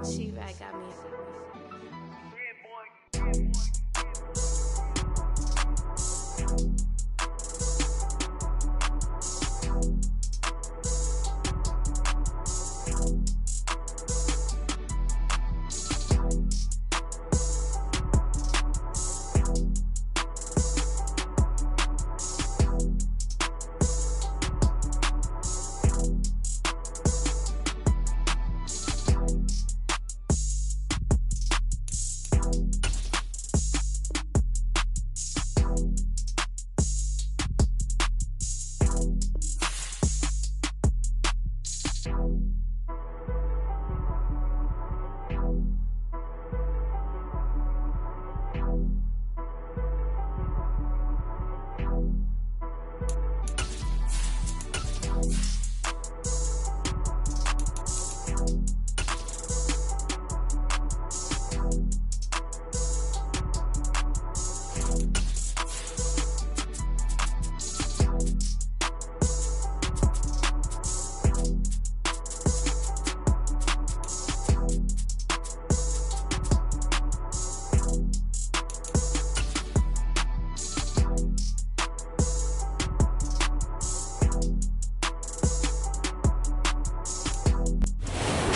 She right got me.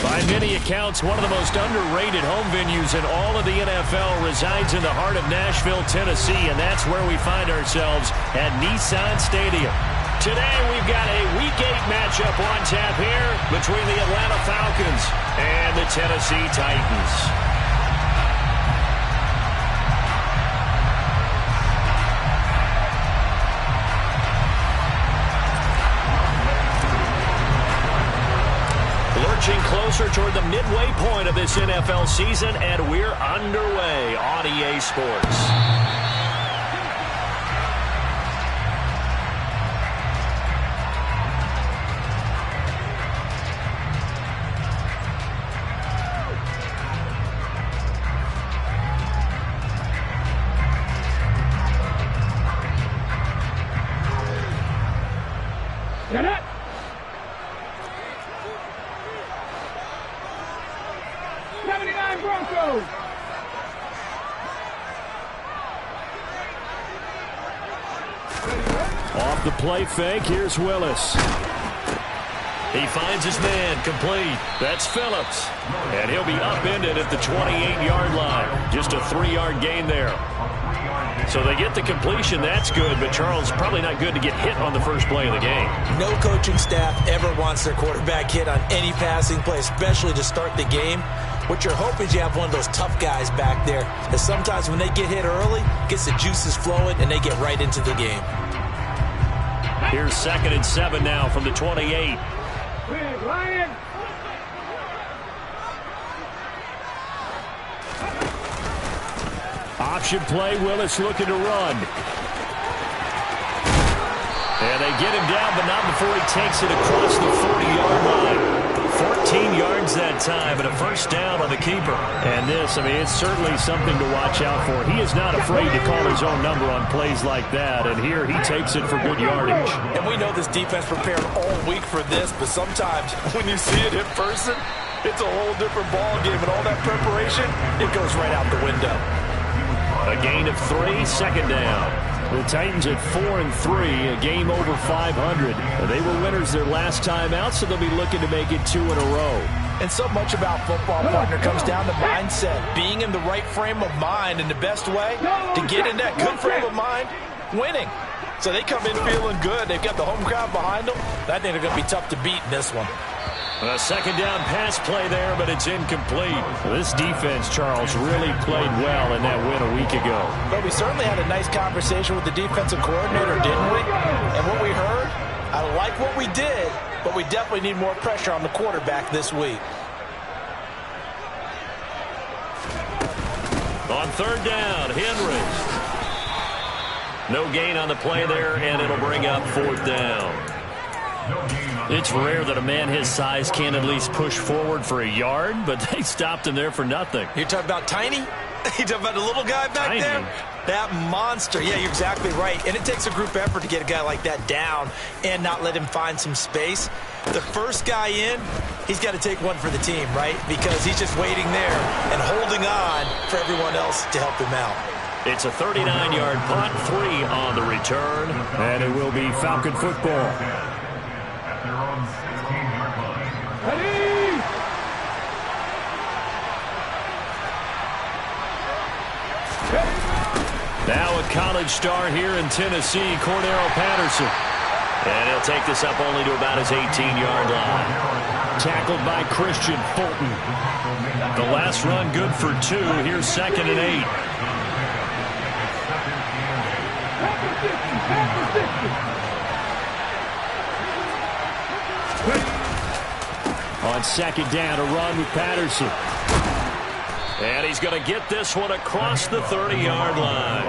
By many accounts, one of the most underrated home venues in all of the NFL resides in the heart of Nashville, Tennessee, and that's where we find ourselves at Nissan Stadium. Today, we've got a Week 8 matchup on tap here between the Atlanta Falcons and the Tennessee Titans. Lurching closer toward the midway point of this NFL season, and we're underway on EA Sports. Get it! Broncos. Off the play fake, here's Willis. He finds his man, complete. That's Phillips. And he'll be upended at the 28-yard line. Just a 3-yard gain there. So they get the completion, that's good, but Charles, probably not good to get hit on the first play of the game. No coaching staff ever wants their quarterback hit on any passing play, especially to start the game. What you're hoping is you have one of those tough guys back there, that sometimes when they get hit early, gets the juices flowing, and they get right into the game. Here's 2nd and 7 now from the 28. Lion. Option play, Willis looking to run. And they get him down, but not before he takes it across the 40-yard line. 14 yards that time, and a first down on the keeper. And this, I mean, it's certainly something to watch out for. He is not afraid to call his own number on plays like that, and here he takes it for good yardage. And we know this defense prepared all week for this, but sometimes when you see it in person, it's a whole different ball game, and all that preparation, it goes right out the window. A gain of 3, 2nd down. The Titans at 4-3, a game over 500. They were winners their last time out, so they'll be looking to make it 2 in a row. And so much about football, partner, comes down to mindset, being in the right frame of mind, and the best way to get in that good frame of mind, winning. So they come in feeling good. They've got the home crowd behind them. I think they're going to be tough to beat in this one. A 2nd down pass play there, but it's incomplete. This defense, Charles, really played well in that win a week ago. But we certainly had a nice conversation with the defensive coordinator, didn't we? And what we heard, I like what we did, but we definitely need more pressure on the quarterback this week. On 3rd down, Henry. No gain on the play there, and it'll bring up 4th down. It's rare that a man his size can at least push forward for a yard, but they stopped him there for nothing. You're talking about tiny? You talking about the little guy back Tiny. there? That monster. Yeah, you're exactly right. And it takes a group effort to get a guy like that down and not let him find some space. The first guy in, he's got to take one for the team, right? Because he's just waiting there and holding on for everyone else to help him out. It's a 39-yard punt, 3 on the return, and it will be Falcon football. Now a college star here in Tennessee, Cordero Patterson. And he'll take this up only to about his 18-yard line. Tackled by Christian Fulton. The last run good for 2. Here's 2nd and 8. On 2nd down, a run with Patterson. And he's going to get this one across the 30-yard line.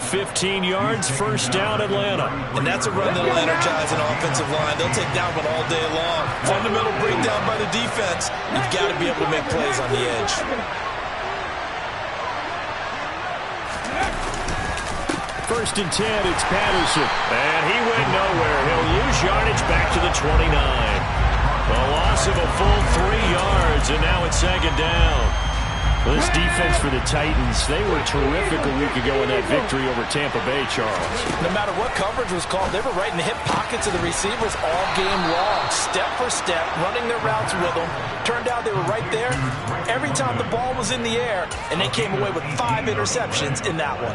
15 yards, first down, Atlanta. And that's a run that'll energize an offensive line. They'll take that one all day long. Fundamental breakdown by the defense. You've got to be able to make plays on the edge. First and 10, it's Patterson. And he went nowhere. He'll lose yardage back to the 29. A loss of a full 3 yards, and now it's 2nd down. This defense for the Titans, they were terrific a week ago in that victory over Tampa Bay, Charles. No matter what coverage was called, they were right in the hip pockets of the receivers all game long. Step for step, running their routes with them. Turned out they were right there every time the ball was in the air, and they came away with 5 interceptions in that one.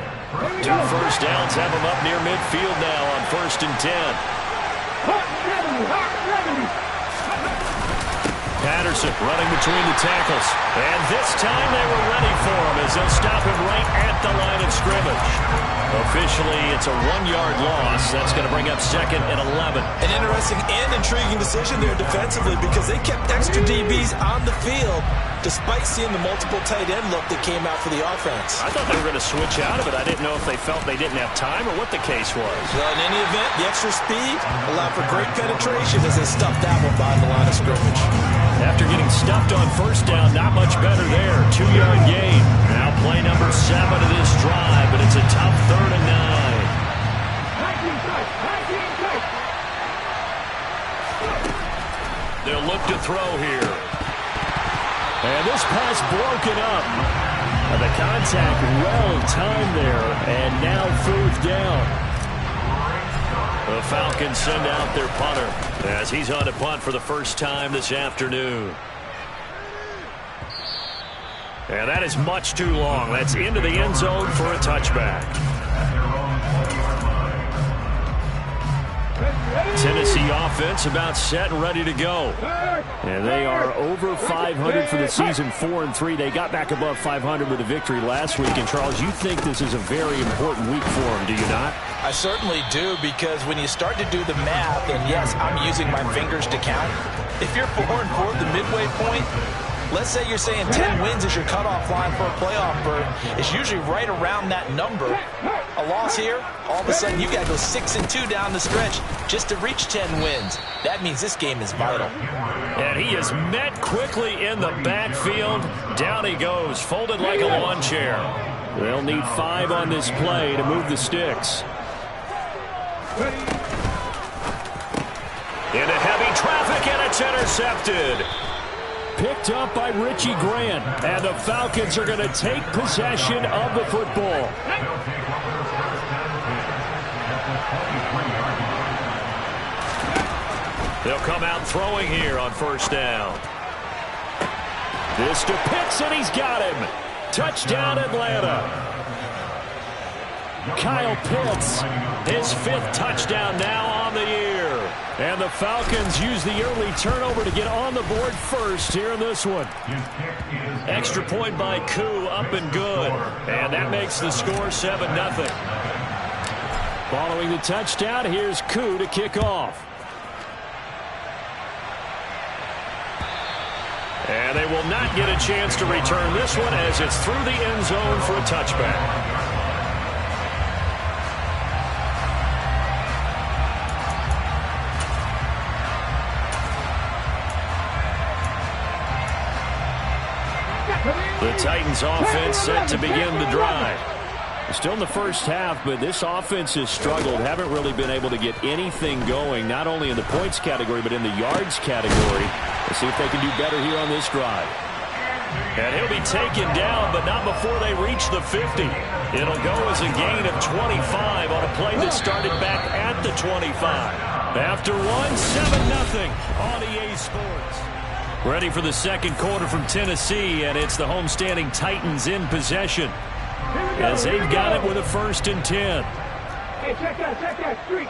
2 first downs have them up near midfield now on 1st and 10. Patterson running between the tackles. And this time they were ready for him as they'll stop him right at the line of scrimmage. Officially, it's a 1-yard loss. That's going to bring up 2nd and 11. An interesting and intriguing decision there defensively because they kept extra DBs on the field despite seeing the multiple tight end look that came out for the offense. I thought they were going to switch out of it. I didn't know if they felt they didn't have time or what the case was. Well, in any event, the extra speed allowed for great penetration as they stuffed that one behind the line of scrimmage. After getting stuffed on first down, not much better there. 2-yard gain. Now play number 7 of this drive, but it's a tough 3rd and 9. They'll look to throw here. And this pass broken up. And the contact well timed there, and now 4th down. The Falcons send out their punter as he's on to punt for the first time this afternoon. And that is much too long. That's into the end zone for a touchback. Tennessee offense about set and ready to go. And they are over 500 for the season, 4-3. They got back above 500 with a victory last week. And, Charles, you think this is a very important week for them, do you not? I certainly do, because when you start to do the math, and yes, I'm using my fingers to count, if you're 4-4 at the midway point, let's say you're saying 10 wins is your cutoff line for a playoff berth. It's usually right around that number. A loss here, all of a sudden you got to go 6-2 down the stretch just to reach 10 wins. That means this game is vital. And he is met quickly in the backfield. Down he goes, folded like a lawn chair. They'll need 5 on this play to move the sticks. Into heavy traffic, and it's intercepted. Picked up by Richie Grant, and the Falcons are going to take possession of the football. They'll come out throwing here on first down. This to Pitts, and he's got him. Touchdown, Atlanta. Kyle Pitts, his 5th touchdown now on the year. And the Falcons use the early turnover to get on the board first here in this one. Extra point by Koo, up and good. And that makes the score 7-0. Following the touchdown, here's Koo to kick off. And they will not get a chance to return this one as it's through the end zone for a touchback. The Titans offense set to begin the drive. Still in the first half, but this offense has struggled. Haven't really been able to get anything going, not only in the points category, but in the yards category. Let's see if they can do better here on this drive. And he'll be taken down, but not before they reach the 50. It'll go as a gain of 25 on a play that started back at the 25. After one, 7-0 on EA Sports. Ready for the second quarter from Tennessee, and it's the homestanding Titans in possession, as they've got it with a 1st and 10. Hey, check that, street.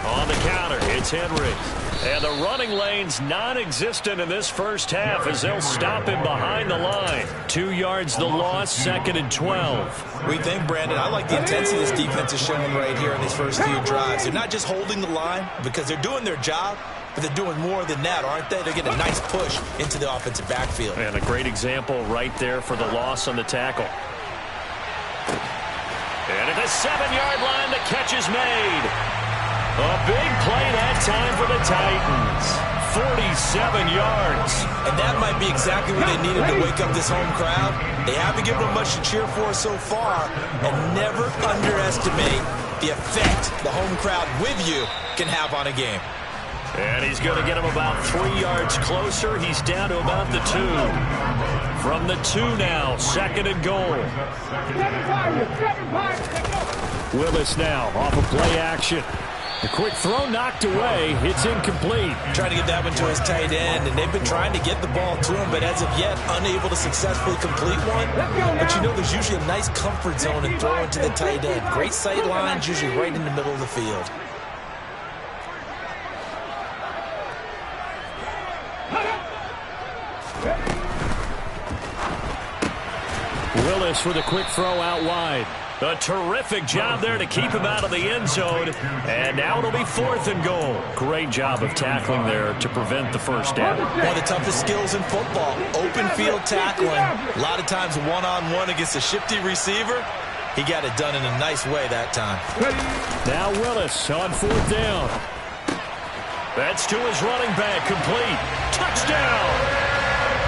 On the counter, it's Henry. And the running lane's non-existent in this first half as they'll stop him behind the line. 2 yards the loss, 2nd and 12. We think, Brandon, I like the intensity this defense is showing right here in these first few drives. They're not just holding the line because they're doing their job, but they're doing more than that, aren't they? They're getting a nice push into the offensive backfield. And a great example right there for the loss on the tackle. And at the 7-yard line, the catch is made. A big play that time for the Titans. 47 yards. And that might be exactly what they needed to wake up this home crowd. They haven't given them much to cheer for so far. And never underestimate the effect the home crowd with you can have on a game. And he's going to get him about 3 yards closer. He's down to about the 2. From the 2 now, 2nd and goal. Willis now off of play action. The quick throw knocked away. It's incomplete. Trying to get that one to his tight end, and they've been trying to get the ball to him, but as of yet, unable to successfully complete one. But you know there's usually a nice comfort zone in throwing to the tight end. Great sight lines, usually right in the middle of the field. Willis with a quick throw out wide. A terrific job there to keep him out of the end zone. And now it'll be 4th and goal. Great job of tackling there to prevent the first down. One of the toughest skills in football, open field tackling. A lot of times one-on-one against a shifty receiver. He got it done in a nice way that time. Now Willis on 4th down. That's to his running back, complete. Touchdown!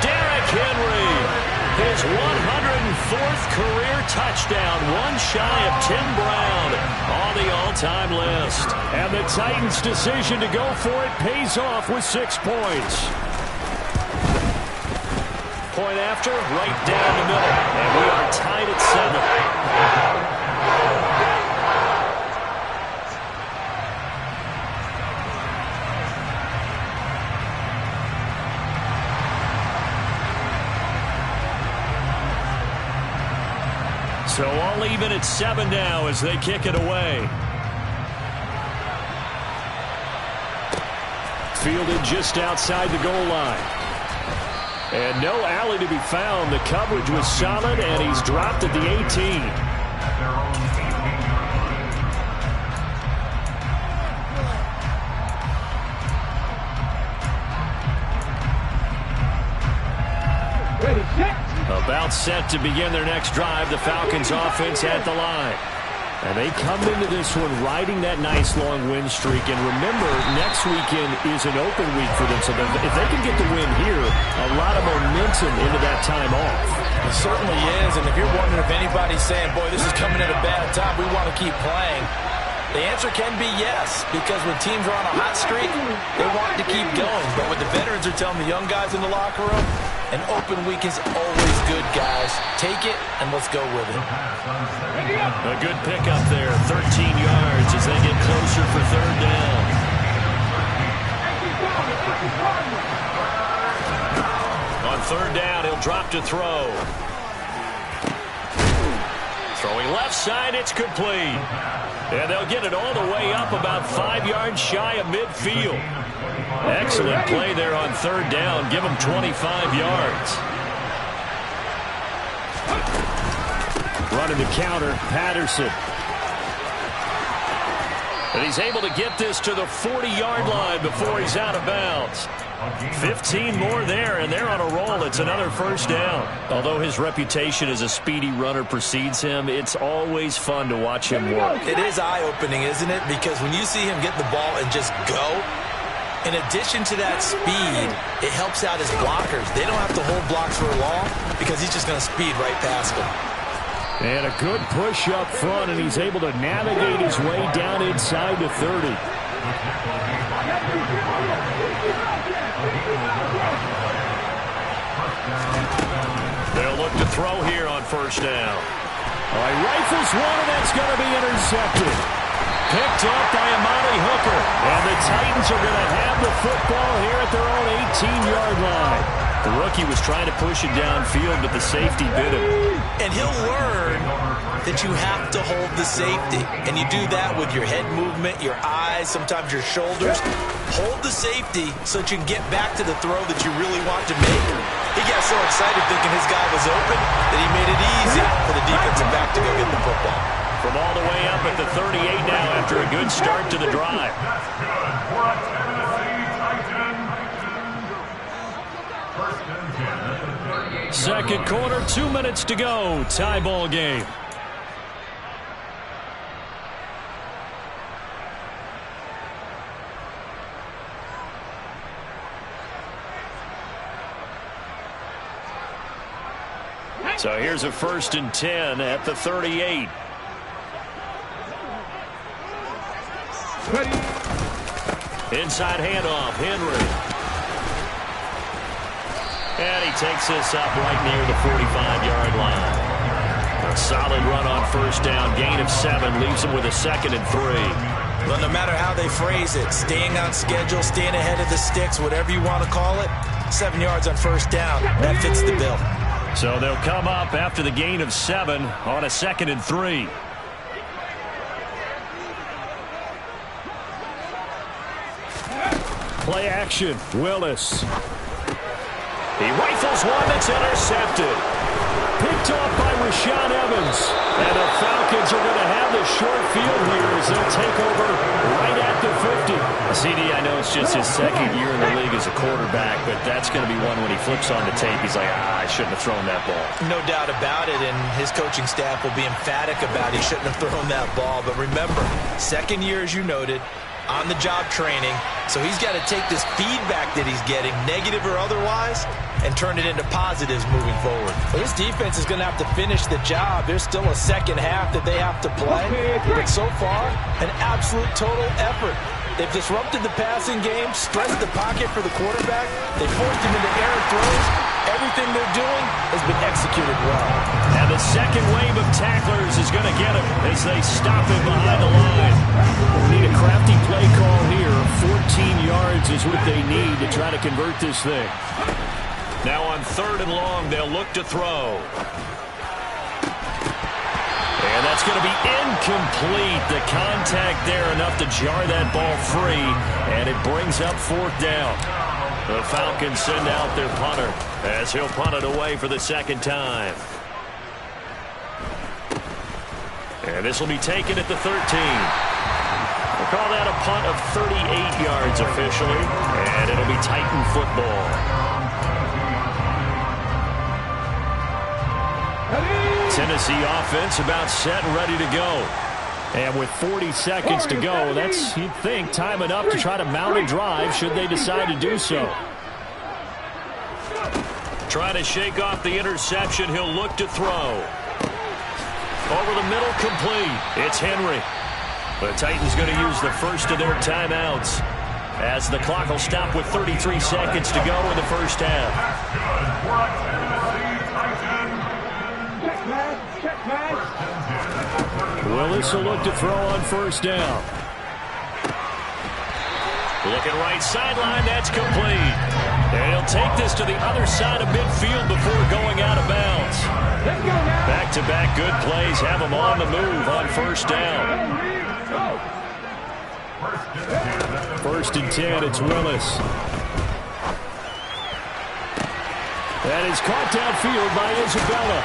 Derrick Henry. His 104th career touchdown, one shy of Tim Brown on the all-time list. And the Titans' decision to go for it pays off with 6 points. Point after, right down the middle. And we are tied at 7. So all even at 7 now as they kick it away. Fielded just outside the goal line. And no alley to be found. The coverage was solid, and he's dropped at the 18. About set to begin their next drive. The Falcons offense at the line. And they come into this one riding that nice long win streak. And remember, next weekend is an open week for them. So if they can get the win here, a lot of momentum into that time off. It certainly is. And if you're wondering if anybody's saying, boy, this is coming at a bad time, we want to keep playing, the answer can be yes, because when teams are on a hot streak, they want to keep going. But what the veterans are telling the young guys in the locker room, an open week is always good, guys. Take it, and let's go with it. A good pickup there, 13 yards as they get closer for 3rd down. On 3rd down, he'll drop to throw. Throwing left side, it's complete. And they'll get it all the way up about 5 yards shy of midfield. Excellent play there on 3rd down. Give them 25 yards. Running the counter, Patterson. And he's able to get this to the 40-yard line before he's out of bounds. 15 more there, and they're on a roll. It's another 1st down. Although his reputation as a speedy runner precedes him, it's always fun to watch him work. It is eye-opening, isn't it? Because when you see him get the ball and just go, In addition to that speed, it helps out his blockers. They don't have to hold blocks for long because he's just going to speed right past them. And a good push up front, and he's able to navigate his way down inside the 30. They'll look to throw here on first down. All right, rifles one, and that's going to be intercepted. Picked up by Amani Hooker. And the Titans are going to have the football here at their own 18-yard line. The rookie was trying to push it downfield, but the safety bit him. And he'll learn that you have to hold the safety. And you do that with your head movement, your eyes, sometimes your shoulders. Hold the safety so that you can get back to the throw that you really want to make. He got so excited thinking his guy was open that he made it easy for the defensive back to go get the football. From all the way up at the 38 now after a good start to the drive. Second quarter, 2 minutes to go. Tie ball game. So here's a 1st and 10 at the 38. Inside handoff, Henry. And he takes this up right near the 45-yard line. A solid run on first down. Gain of 7 leaves him with a 2nd and 3. Well, no matter how they phrase it, staying on schedule, staying ahead of the sticks, whatever you want to call it, 7 yards on first down. That fits the bill. So they'll come up after the gain of 7 on a 2nd and 3. Play action, Willis. He rifles one that's intercepted. Picked off by Rashaan Evans. And the Falcons are going to have the short field here as they'll take over right at the 50. CD, I know it's just his 2nd year in the league as a quarterback, but that's going to be one when he flips on the tape, he's like, I shouldn't have thrown that ball. No doubt about it, and his coaching staff will be emphatic about he shouldn't have thrown that ball. But remember, 2nd year, as you noted, on-the-job training, so he's got to take this feedback that he's getting, negative or otherwise, and turn it into positives moving forward. Well, this defense is going to have to finish the job. There's still a second half that they have to play, but so far, an absolute total effort. They've disrupted the passing game, stressed the pocket for the quarterback. They forced him into errant throws. Everything they're doing has been executed well. And the second wave of tacklers is going to get him as they stop him behind the line. We need a crafty play call here. 14 yards is what they need to try to convert this thing. Now on 3rd and long, they'll look to throw. And that's going to be incomplete. The contact there enough to jar that ball free, and it brings up 4th down. The Falcons send out their punter as he'll punt it away for the 2nd time. And this will be taken at the 13. We'll call that a punt of 38 yards officially, and it'll be Titan football. Tennessee offense about set and ready to go. And with 40 seconds to go, that's, you'd think, time enough to try to mount a drive should they decide to do so. Trying to shake off the interception, he'll look to throw. Over the middle, complete. It's Henry. The Titans going to use the first of their timeouts as the clock will stop with 33 seconds to go in the first half. Willis will look to throw on first down. Looking right sideline, that's complete. And he'll take this to the other side of midfield before going out of bounds. Back-to-back good plays have him on the move on first down. 1st and 10, it's Willis. That is caught downfield by Isabella.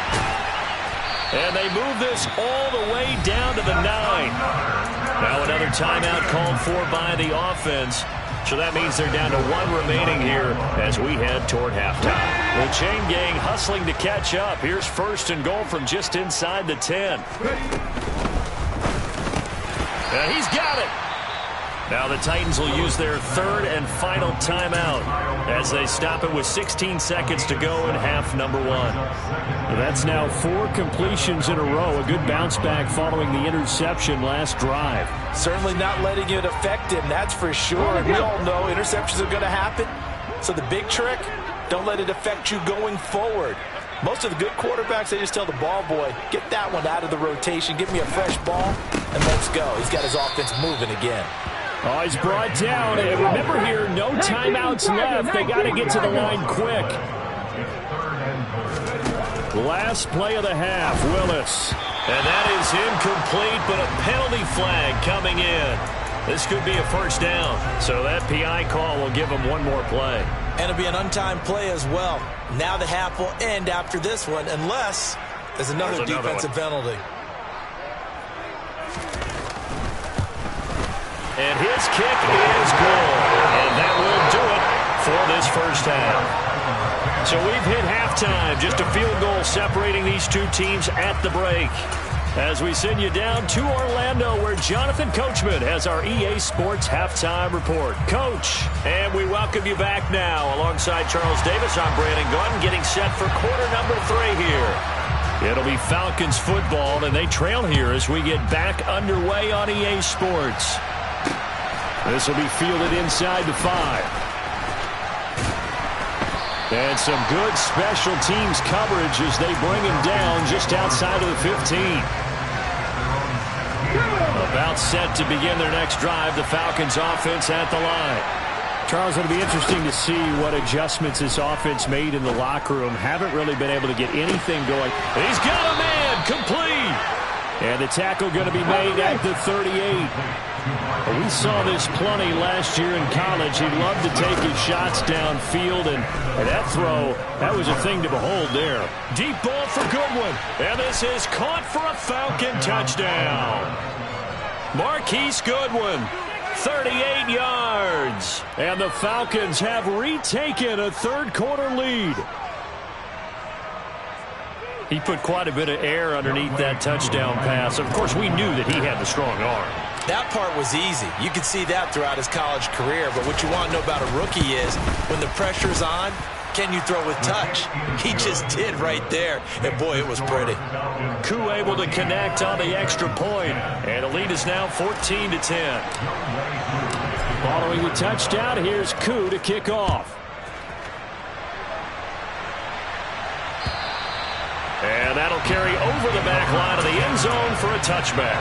And they move this all the way down to the 9. Now another timeout called for by the offense. So that means they're down to 1 remaining here as we head toward halftime. The chain gang hustling to catch up. Here's 1st and goal from just inside the 10. He's got it. Now the Titans will use their third and final timeout as they stop it with 16 seconds to go in half number one. That's now 4 completions in a row. A good bounce back following the interception last drive. Certainly not letting it affect him, that's for sure. And we all know interceptions are going to happen. So the big trick, don't let it affect you going forward. Most of the good quarterbacks, they just tell the ball boy, get that one out of the rotation, give me a fresh ball, and let's go. He's got his offense moving again. Oh, he's brought down. And remember here, no timeouts left. They got to get to the line quick. Last play of the half, Willis. And that is incomplete, but a penalty flag coming in. This could be a first down. So that PI call will give him one more play. And it'll be an untimed play as well. Now the half will end after this one, unless there's another defensive penalty. And his kick is good. And that will do it for this first half. So we've hit halftime. Just a field goal separating these two teams at the break. As we send you down to Orlando, where Jonathan Coachman has our EA Sports Halftime Report. Coach, and we welcome you back now. Alongside Charles Davis, I'm Brandon Gordon, getting set for quarter number 3 here. It'll be Falcons football, and they trail here as we get back underway on EA Sports. This will be fielded inside the 5. And some good special teams coverage as they bring him down just outside of the 15. About set to begin their next drive, the Falcons offense at the line. Charles, it'll be interesting to see what adjustments this offense made in the locker room. Haven't really been able to get anything going. He's got a man, complete. And the tackle going to be made at the 38. We saw this plenty last year in college. He loved to take his shots downfield, and that throw, that was a thing to behold there. Deep ball for Goodwin, and this is caught for a Falcon touchdown. Marquise Goodwin, 38 yards, and the Falcons have retaken a third-quarter lead. He put quite a bit of air underneath that touchdown pass. Of course, we knew that he had the strong arm. That part was easy. You could see that throughout his college career. But what you want to know about a rookie is when the pressure's on, can you throw with touch? He just did right there. And, boy, it was pretty. Koo able to connect on the extra point. And the lead is now 14-10. Following the touchdown, here's Koo to kick off. And that'll carry over the back line of the end zone for a touchback.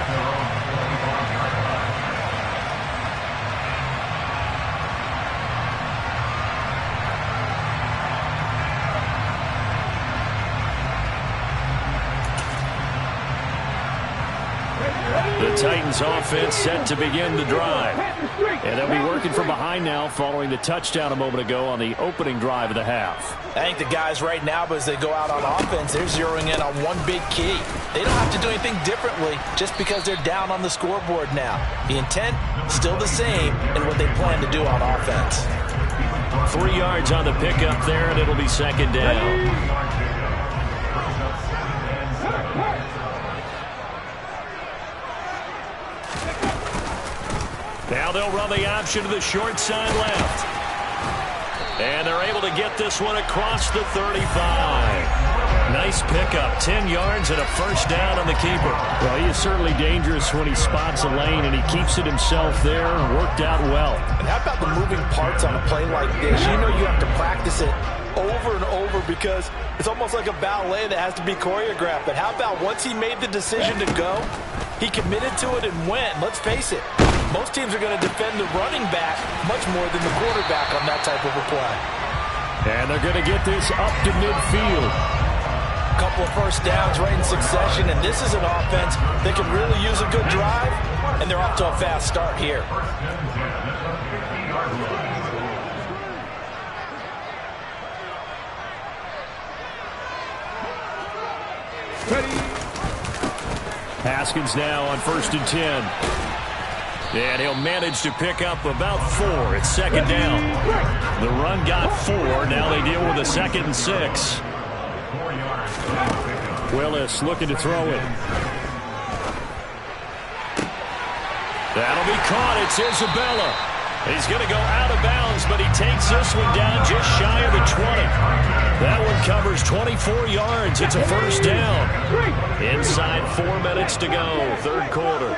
The Titans offense set to begin the drive. And they'll be working from behind now following the touchdown a moment ago on the opening drive of the half. I think the guys right now, but as they go out on offense, they're zeroing in on one big key. They don't have to do anything differently just because they're down on the scoreboard now. The intent, still the same in what they plan to do on offense. 3 yards on the pickup there, and it'll be second down. Now they'll run the option to the short side left. And they're able to get this one across the 35. Nice pickup, 10 yards and a first down on the keeper. Well, he is certainly dangerous when he spots a lane, and he keeps it himself there. Worked out well. And how about the moving parts on a play like this? You know you have to practice it over and over because it's almost like a ballet that has to be choreographed. But how about once he made the decision to go, he committed to it and went. Let's face it, most teams are going to defend the running back much more than the quarterback on that type of a play. And they're going to get this up to midfield. A couple of first downs right in succession, and this is an offense that can really use a good drive, and they're off to a fast start here. Haskins now on 1st and 10. And he'll manage to pick up about 4. It's second down. The run got 4. Now they deal with a 2nd and 6. Willis looking to throw it. That'll be caught. It's Isabella. He's going to go out of bounds, but he takes this one down just shy of the 20. That one covers 24 yards. It's a first down. Inside 4 minutes to go, third quarter.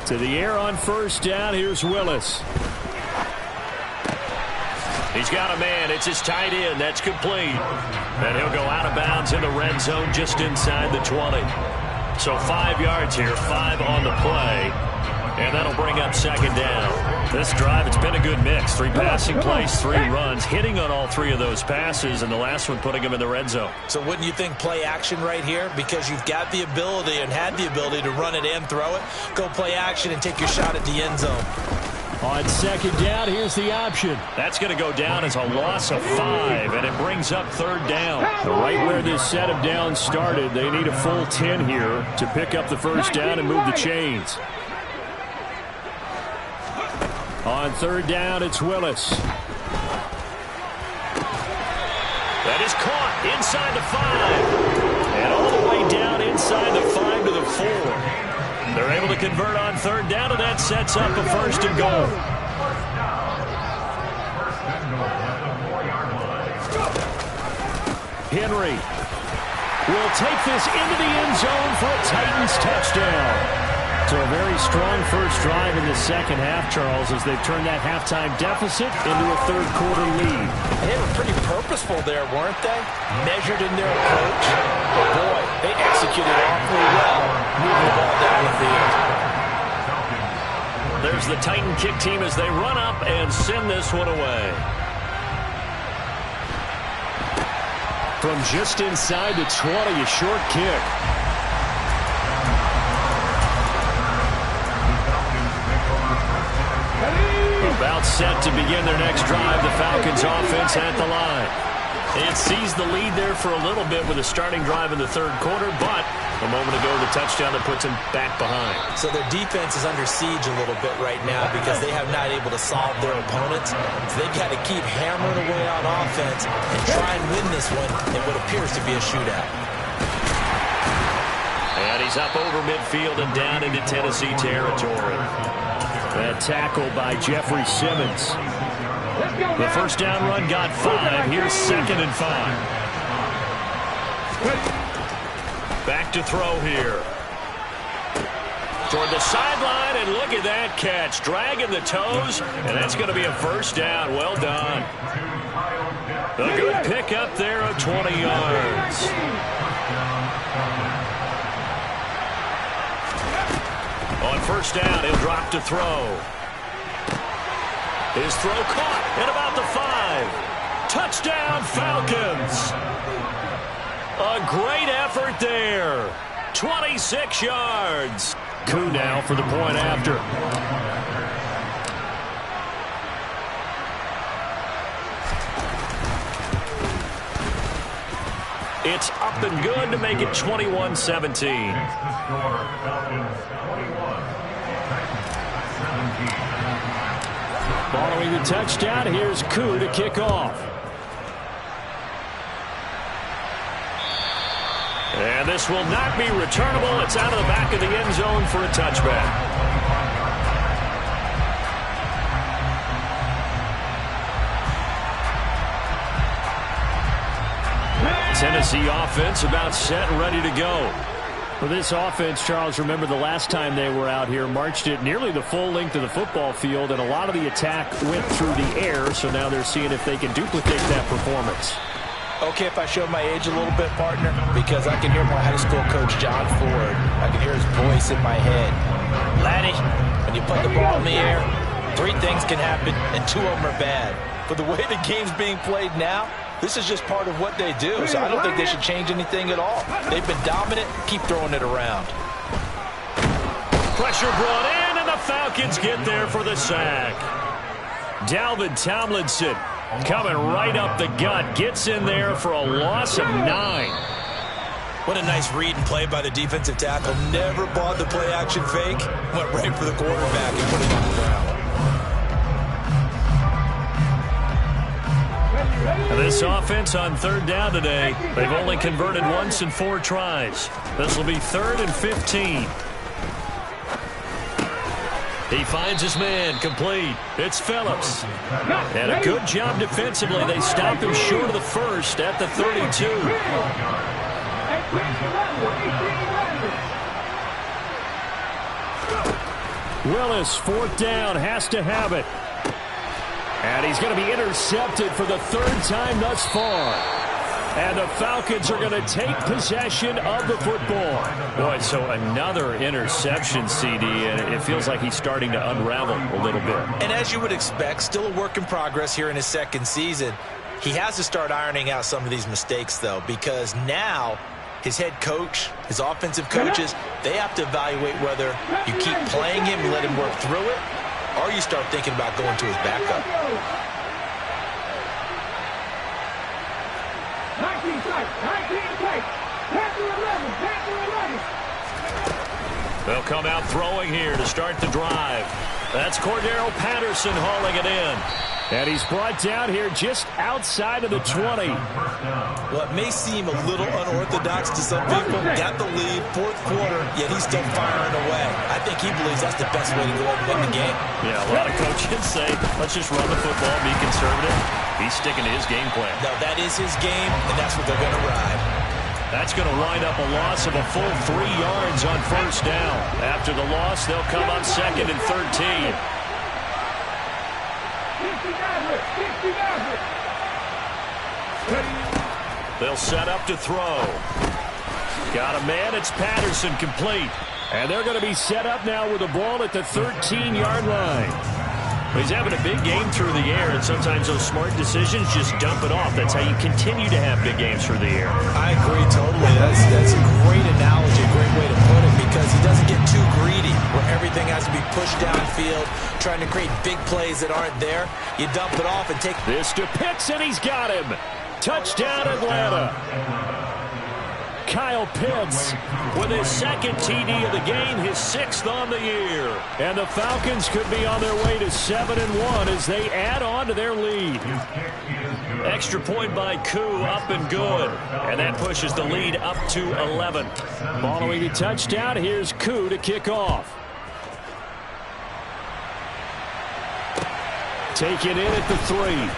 To the air on first down. Here's Willis. He's got a man. It's his tight end. That's complete. And he'll go out of bounds in the red zone just inside the 20. So 5 yards here, 5 on the play. And that'll bring up second down. This drive, it's been a good mix. 3 passing plays, 3 runs, hitting on all 3 of those passes, and the last one putting him in the red zone. So wouldn't you think play action right here? Because you've got the ability and had the ability to run it and throw it. Go play action and take your shot at the end zone. On second down, here's the option. That's going to go down as a loss of 5, and it brings up third down. Right where this set of downs started, they need a full 10 here to pick up the first down and move the chains. On third down, it's Willis. That is caught inside the 5. And all the way down inside the 5 to the 4. They're able to convert on third down, and that sets up a first and goal. Henry will take this into the end zone for a Titans touchdown. So a very strong first drive in the second half, Charles, as they've turned that halftime deficit into a third quarter lead. They were pretty purposeful there, weren't they? Measured in their approach. But boy, they executed awfully well, moving the ball down the field. There's the Titan kick team as they run up and send this one away. From just inside the 20, a short kick. About set to begin their next drive. The Falcons offense at the line. It sees the lead there for a little bit with a starting drive in the third quarter, but a moment ago the touchdown that puts them back behind. So their defense is under siege a little bit right now because they have not able to solve their opponents. So they've got to keep hammering away on offense and try and win this one in what appears to be a shootout. And he's up over midfield and down into Tennessee territory. That tackle by Jeffrey Simmons. The first down run got 5. Here's second and 5. Back to throw here. Toward the sideline, and look at that catch. Dragging the toes, and that's going to be a first down. Well done. A good pickup there of 20 yards. On first down, he'll drop to throw. His throw caught at about the 5. Touchdown, Falcons. A great effort there. 26 yards. Coup now for the point after. It's up and good to make it 21-17. Following the touchdown, here's Coup to kick off. And this will not be returnable. It's out of the back of the end zone for a touchback. Tennessee offense about set and ready to go. For this offense, Charles, remember the last time they were out here, marched it nearly the full length of the football field, and a lot of the attack went through the air, so now they're seeing if they can duplicate that performance. Okay, if I show my age a little bit, partner, because I can hear my high school coach, John Ford. I can hear his voice in my head. Laddie, when you put the ball in the air, 3 things can happen, and 2 of them are bad. But the way the game's being played now, this is just part of what they do, so I don't think they should change anything at all. They've been dominant. Keep throwing it around. Pressure brought in, and the Falcons get there for the sack. Dalvin Tomlinson coming right up the gut. Gets in there for a loss of 9. What a nice read and play by the defensive tackle. Never bought the play-action fake. Went right for the quarterback and put him on the ground. This offense on third down today, they've only converted once in 4 tries. This will be 3rd and 15. He finds his man, complete. It's Phillips. And a good job defensively. They stopped him short of the first at the 32. Willis, fourth down, has to have it. And he's going to be intercepted for the third time thus far. And the Falcons are going to take possession of the football. Boy, so another interception, CD, and it feels like he's starting to unravel a little bit. And as you would expect, still a work in progress here in his second season. He has to start ironing out some of these mistakes, though, because now his head coach, his offensive coaches, they have to evaluate whether you keep playing him and let him work through it, or you start thinking about going to his backup. 19 play, 19 play. Pass to 11, pass to 11. They'll come out throwing here to start the drive. That's Cordero Patterson hauling it in. And he's brought down here just outside of the 20. Well, it may seem a little unorthodox to some people. Got the lead, fourth quarter, yet he's still firing away. I think he believes that's the best way to go and win the game. Yeah, a lot of coaches say, let's just run the football, be conservative. He's sticking to his game plan. No, that is his game, and that's what they're going to ride. That's going to wind up a loss of a full 3 yards on first down. After the loss, they'll come up second and 13. They'll set up to throw. Got a man, it's Patterson, complete. And they're going to be set up now with the ball at the 13-yard line. He's having a big game through the air, and sometimes those smart decisions just dump it off. That's how you continue to have big games through the air. I agree totally. That's a great analogy, a great way to put it, because he doesn't get too greedy where everything has to be pushed downfield, trying to create big plays that aren't there. You dump it off and take this to Pitts, and he's got him. Touchdown, Atlanta. Kyle Pitts with his second TD of the game, his 6th on the year. And the Falcons could be on their way to 7-1 as they add on to their lead. Extra point by Koo, up and good. And that pushes the lead up to 11. Following the touchdown, here's Koo to kick off. Taken in at the 3.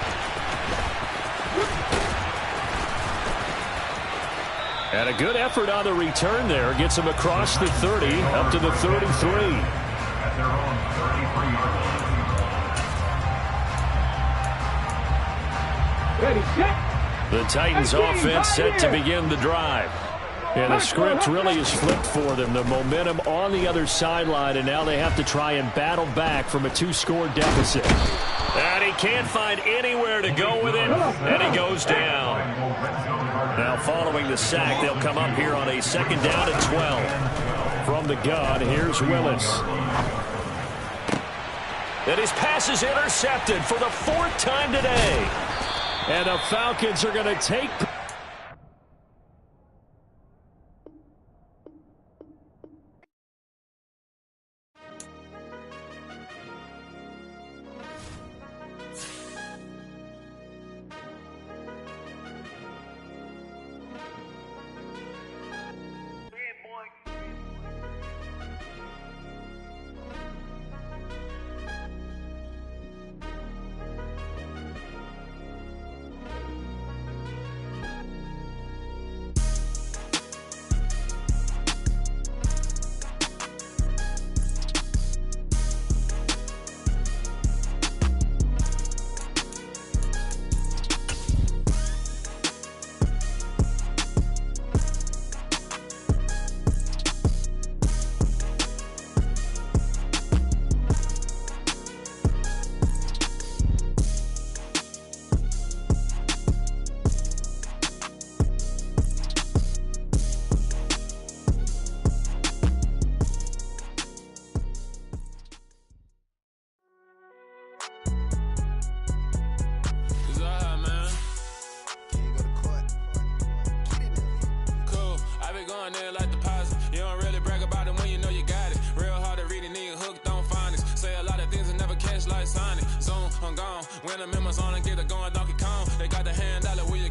And a good effort on the return there. Gets him across the 30, up to the 33. At their own 33 yard line. Ready, set. The Titans offense set to begin the drive. And the script really is flipped for them. The momentum on the other sideline, and now they have to try and battle back from a 2-score deficit. And he can't find anywhere to go with it, and he goes down. Now following the sack, they'll come up here on a 2nd down and 12. From the gun, here's Willis. And his pass is intercepted for the 4th time today. And the Falcons are going to take... When the members on and get it going, Donkey Kong. They got the hand dollar, will you